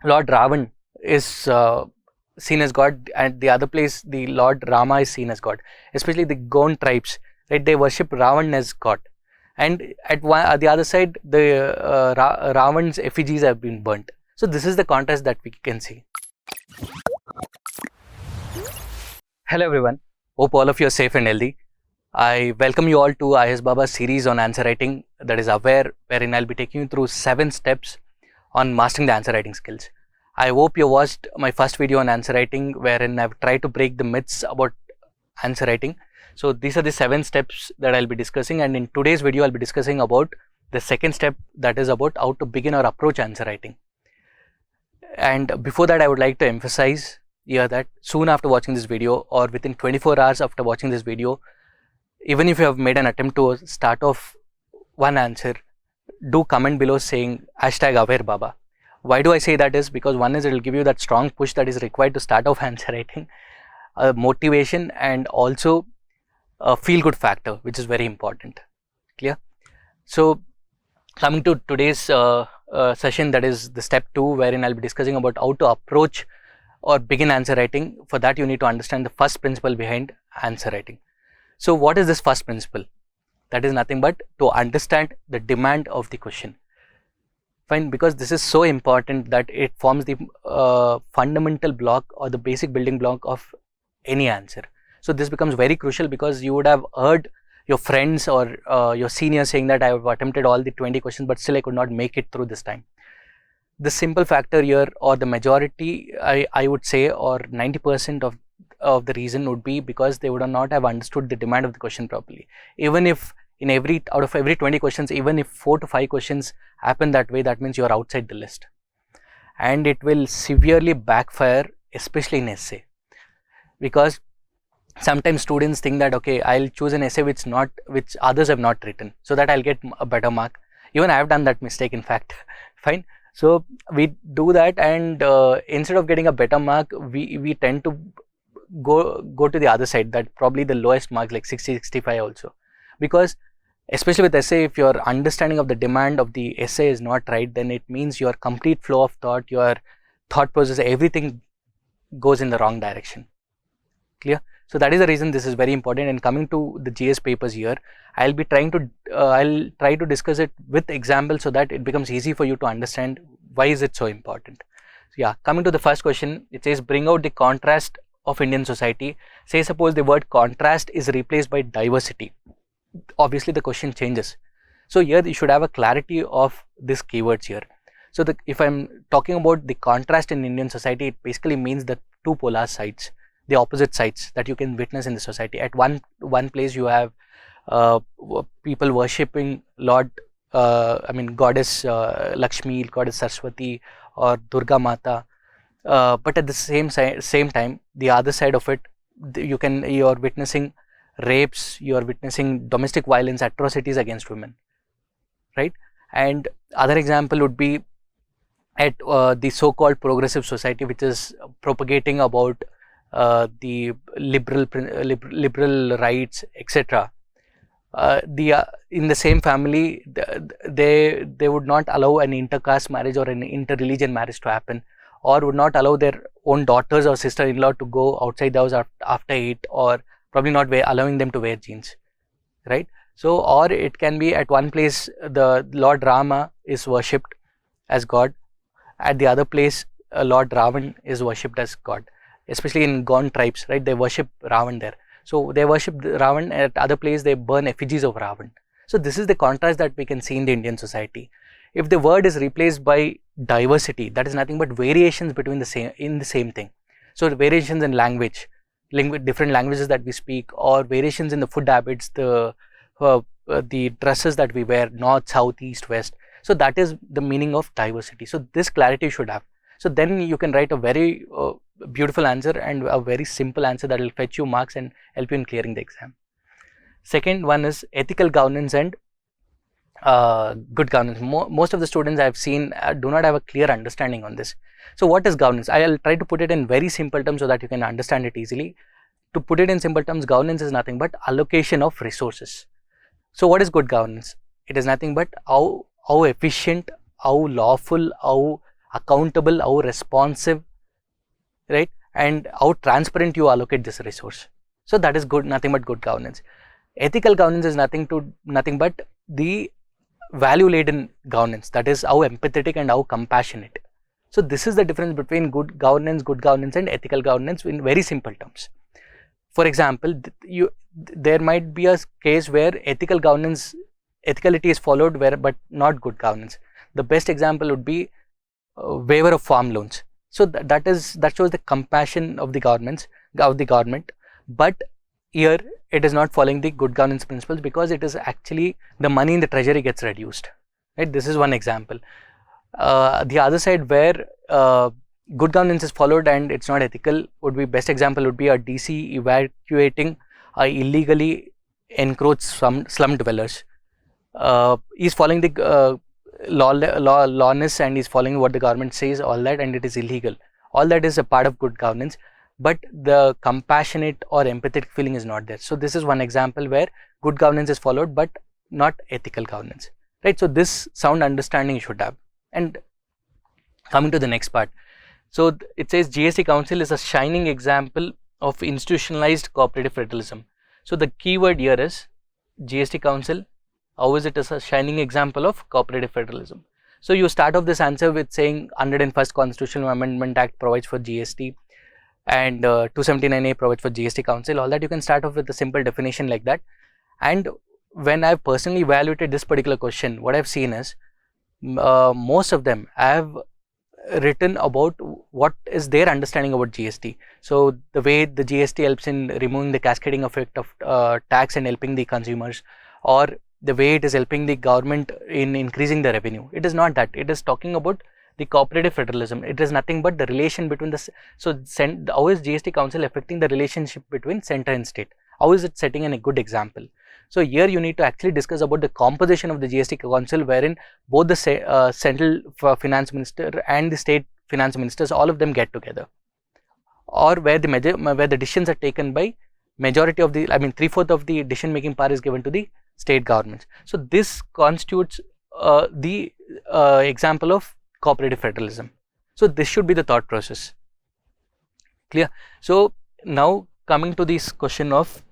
Lord Ravan is seen as God, and the other place the Lord Rama is seen as God. Especially the Gond tribes, right? They worship Ravan as God, and at the other side, the Ravan's effigies have been burnt. So this is the contrast that we can see. Hello everyone. Hope all of you are safe and healthy. I welcome you all to IASababa series on answer writing, that is Aware, wherein I'll be taking you through 7 steps on mastering the answer writing skills. I hope you watched my first video on answer writing, wherein I've tried to break the myths about answer writing. So these are the 7 steps that I'll be discussing, and in today's video I'll be discussing about the second step, that is about how to begin or approach answer writing. And before that, I would like to emphasize here that soon after watching this video, or within 24 hours after watching this video, even if you have made an attempt to start off one answer, do comment below saying #AwareBaba. Why do I say that is because one is it will give you that strong push that is required to start off answer writing, motivation, and also a feel good factor, which is very important. Clear? So coming to today's session, that is the step 2, wherein I'll be discussing about how to approach or begin answer writing. For that, you need to understand the first principle behind answer writing. So what is this first principle? That is nothing but to understand the demand of the question. Fine, because this is so important that it forms the fundamental block or the basic building block of any answer. So this becomes very crucial because you would have heard your friends or your seniors saying that I have attempted all the 20 questions but still I could not make it through this time. The simple factor here, or the majority, I would say, or 90% of the reason would be because they would not have understood the demand of the question properly. Even if out of every 20 questions, even if 4 to 5 questions happen that way, that means you are outside the list, and it will severely backfire, especially in essay, because sometimes students think that okay, I'll choose an essay which others have not written, so that I'll get a better mark. Even I have done that mistake, in fact. Fine. So we do that, and instead of getting a better mark, we tend to go to the other side, that probably the lowest marks, like 60, 65 also, because especially with essay, if your understanding of the demand of the essay is not right, then it means your complete flow of thought, your thought process, everything goes in the wrong direction. Clear? So that is the reason this is very important. And coming to the GS papers here, I'll try to discuss it with examples so that it becomes easy for you to understand why is it so important. So yeah, coming to the first question, it says bring out the contrast of Indian society. Say suppose the word contrast is replaced by diversity. Obviously the question changes. So here you should have a clarity of these keywords here. So if I'm talking about the contrast in Indian society, it basically means the two polar sides, the opposite sides that you can witness in the society. At one place you have people worshipping goddess Lakshmi, goddess Saraswati, or Durga Mata, but at the same time, the other side of it, you are witnessing rapes, you are witnessing domestic violence, atrocities against women, right? And other example would be at the so-called progressive society, which is propagating about the liberal rights, etc. In the same family, they would not allow an intercaste marriage or an inter-religion marriage to happen, or would not allow their own daughters or sister-in-law to go outside the house after 8, or probably not allowing them to wear jeans, right? So, or it can be at one place the Lord Rama is worshipped as God, at the other place Lord Ravan is worshipped as God, especially in Gond tribes, right? They worship Ravan there. So they worship Ravan, at other place they burn effigies of Ravan. So this is the contrast that we can see in the Indian society. If the word is replaced by diversity, that is nothing but variations between the same thing. So the variations in language, different languages that we speak, or variations in the food habits, the dresses that we wear, north, south, east, west. So that is the meaning of diversity. So this clarity you should have. So then you can write a very beautiful answer and a very simple answer that will fetch you marks and help you in clearing the exam. Second one is ethical governance and good governance. Most of the students I have seen do not have a clear understanding on this. So what is governance? I will try to put it in very simple terms so that you can understand it easily. To put it in simple terms, governance is nothing but allocation of resources. So what is good governance? It is nothing but how efficient, how lawful, how accountable, how responsive, right, and how transparent you allocate this resource. So that is good, nothing but good governance. Ethical governance is nothing but the value laden governance, that is how empathetic and how compassionate. So this is the difference between good governance and ethical governance in very simple terms. For example, there might be a case where ethicality is followed but not good governance. The best example would be waiver of farm loans. So that shows the compassion of the government, but here it is not following the good governance principles, because it is actually the money in the treasury gets reduced, right? This is one example. The other side where good governance is followed and it's not ethical would be, best example would be a DC evacuating illegally encroached slum dwellers. He's following the lawness, and he's following what the government says, all that, and it is illegal. All that is a part of good governance, but the compassionate or empathetic feeling is not there. So this is one example where good governance is followed but not ethical governance, right? So this sound understanding you should have. And coming to the next part, so it says GST Council is a shining example of institutionalized cooperative federalism. So the keyword here is GST Council. How is it as a shining example of cooperative federalism? So you start off this answer with saying 101st Constitutional Amendment Act provides for GST, and 279A provides for GST Council. All that you can start off with a simple definition like that. And when I've personally evaluated this particular question, what I've seen is most of them have written about what is their understanding about GST. So the way the GST helps in removing the cascading effect of tax and helping the consumers, or the way it is helping the government in increasing the revenue. It is not that. It is talking about the cooperative federalism. It is nothing but the relation between how is GST Council affecting the relationship between center and state? How is it setting a good example? So here you need to actually discuss about the composition of the GST Council, wherein both the central finance minister and the state finance ministers, all of them get together, or where the decisions are taken by majority of the, 3/4 of the decision making power is given to the state governments. So this constitutes the example of cooperative federalism. So this should be the thought process. Clear? So now coming to this question of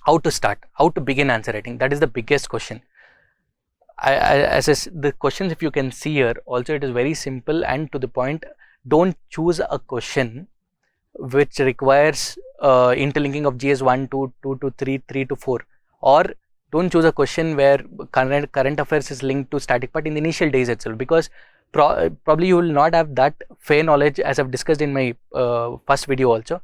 how to begin answer writing. That is the biggest question. The questions, if you can see here, also it is very simple and to the point. Don't choose a question which requires interlinking of GS 1, 2, 2 to 3, 3 to 4, or don't choose a question where current affairs is linked to static part in the initial days itself, because probably you will not have that fair knowledge, as I've discussed in my first video also,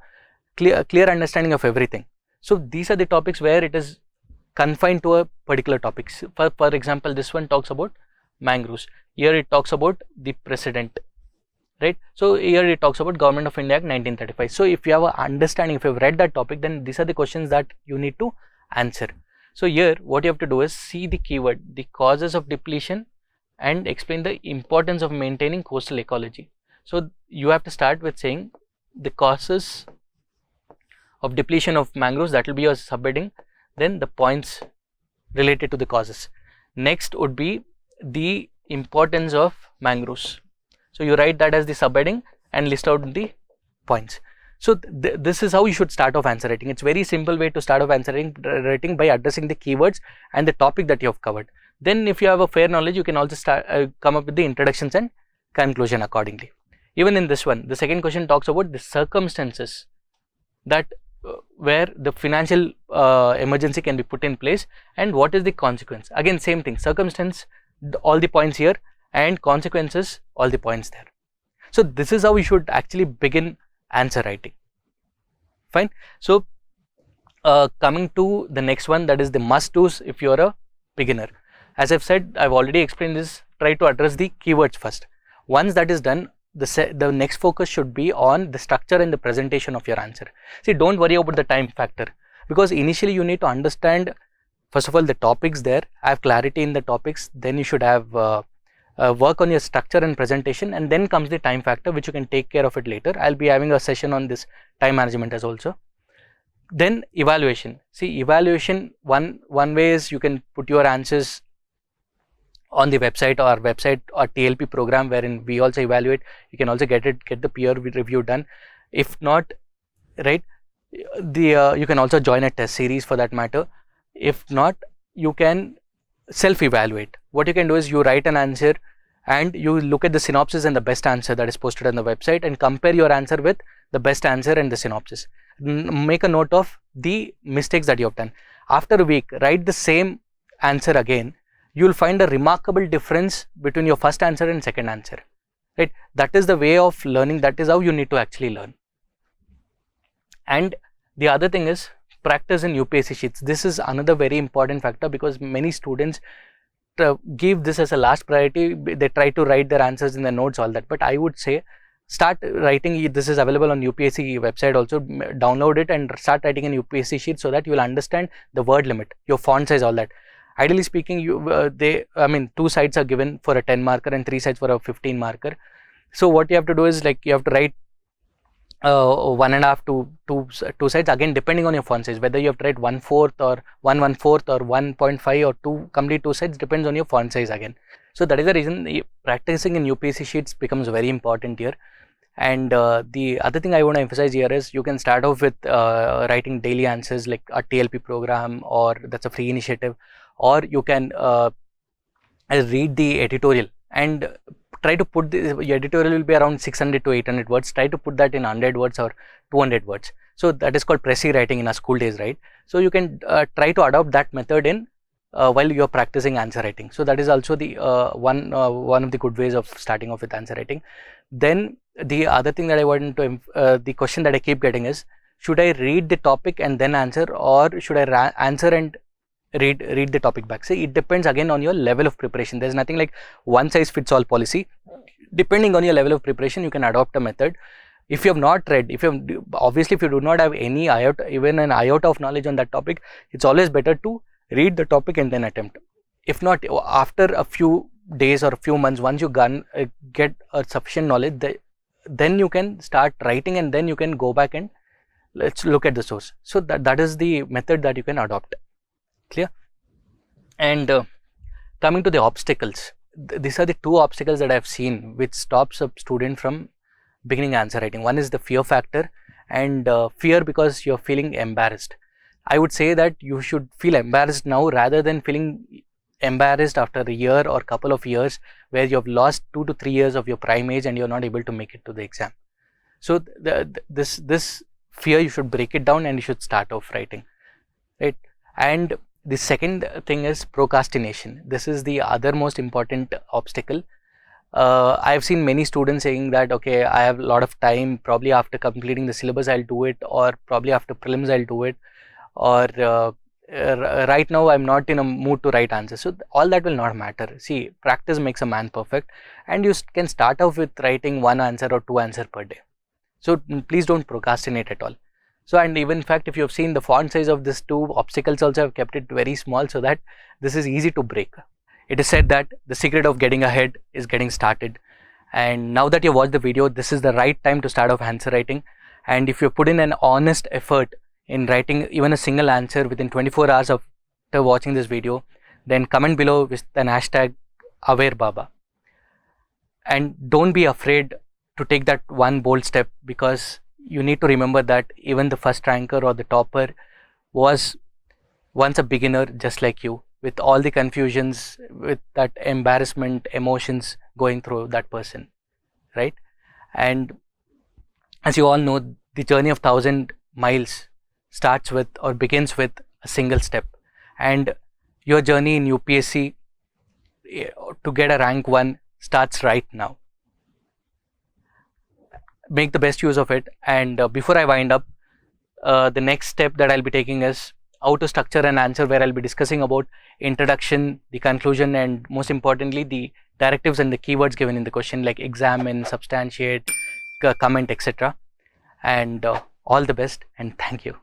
clear understanding of everything. So these are the topics where it is confined to a particular topics. For example, this one talks about mangroves. Here it talks about the precedent, right? So here it talks about Government of India Act 1935. So if you have an understanding, if you have read that topic, then these are the questions that you need to answer. So here what you have to do is see the keyword, the causes of depletion, and explain the importance of maintaining coastal ecology. So you have to start with saying the causes of depletion of mangroves, that will be your subheading, then the points related to the causes. Next would be the importance of mangroves. So you write that as the subheading and list out the points. So this is how you should start off answer writing. It's very simple way to start off answer writing by addressing the keywords and the topic that you have covered. Then if you have a fair knowledge, you can also start come up with the introductions and conclusion accordingly. Even in this one, the second question talks about the circumstances that where the financial emergency can be put in place, and what is the consequence. Again, same thing, circumstance, all the points here, and consequences, all the points there. So this is how we should actually begin answer writing. Fine. So coming to the next one, that is the must do's if you are a beginner. As I've said, I've already explained this. Try to address the keywords first. Once that is done, the next focus should be on the structure and the presentation of your answer. See, don't worry about the time factor, because initially you need to understand first of all the topics there, have clarity in the topics, then you should have work on your structure and presentation, and then comes the time factor, which you can take care of it later. I'll be having a session on this time management as also. Then evaluation. See, evaluation, one way is you can put your answers on the website or TLP program, wherein we also evaluate. You can also get the peer review done. If not, right, you can also join a test series for that matter. If not, you can self-evaluate. What you can do is you write an answer and you look at the synopsis and the best answer that is posted on the website and compare your answer with the best answer and the synopsis. Make a note of the mistakes that you have done. After a week, write the same answer again. You will find a remarkable difference between your first answer and second answer. Right? That is the way of learning. That is how you need to actually learn. And the other thing is practice in UPSC sheets. This is another very important factor, because many students give this as a last priority. They try to write their answers in the notes, all that. But I would say start writing. This is available on UPSC website also. Download it and start writing in UPSC sheet, so that you will understand the word limit, your font size, all that. Ideally speaking, two sides are given for a 10 marker and 3 sides for a 15 marker. So what you have to do is, like, you have to write 1.5 to 2 sides, again depending on your font size, whether you have to write 1/4 or 1/1/4 or 1.5 or 2 complete 2 sides, depends on your font size again. So that is the reason practicing in UPSC sheets becomes very important here. And the other thing I want to emphasize here is you can start off with writing daily answers like a TLP program, or that's a free initiative, or you can read the editorial and try to put your editorial will be around 600 to 800 words. Try to put that in 100 words or 200 words. So that is called Prezi writing in our school days, right? So you can try to adopt that method in while you are practicing answer writing. So that is also the one of the good ways of starting off with answer writing. Then the other thing that I want to the question that I keep getting is, should I read the topic and then answer, or should I answer and read the topic back? See, it depends again on your level of preparation. There's nothing like one size fits all policy. Depending on your level of preparation, you can adopt a method. If you have not read, if you do not have any even an iota of knowledge on that topic, it's always better to read the topic and then attempt. If not, after a few days or a few months, once you get a sufficient knowledge, then you can start writing, and then you can go back and let's look at the source. So that is the method that you can adopt. Clear? And coming to the obstacles, these are the two obstacles that I have seen which stops a student from beginning answer writing. One is the fear factor, and fear because you're feeling embarrassed. I would say that you should feel embarrassed now rather than feeling embarrassed after a year or couple of years where you have lost 2 to 3 years of your prime age and you're not able to make it to the exam. So this fear, you should break it down and you should start off writing, right? And the second thing is procrastination. This is the other most important obstacle. I have seen many students saying that, okay, I have a lot of time, probably after completing the syllabus I'll do it, or probably after prelims I'll do it, or right now I'm not in a mood to write answers. So all that will not matter. See, practice makes a man perfect, and you can start off with writing 1 answer or 2 answers per day. So please don't procrastinate at all. So, and even in fact, if you have seen the font size of these two obstacles also, have kept it very small so that this is easy to break. It is said that the secret of getting ahead is getting started. And now that you watched the video, this is the right time to start off answer writing. And if you put in an honest effort in writing even a single answer within 24 hours after watching this video, then comment below with an hashtag #AwareBaba. And don't be afraid to take that one bold step, because you need to remember that even the first ranker or the topper was once a beginner just like you, with all the confusions, with that embarrassment, emotions going through that person, right? And as you all know, the journey of 1,000 miles starts with or begins with a single step. And your journey in UPSC to get a rank 1 starts right now. Make the best use of it. And before I wind up, the next step that I'll be taking is how to structure an answer, where I'll be discussing about introduction, the conclusion, and most importantly the directives and the keywords given in the question, like examine, substantiate, comment, etc. And all the best, and thank you.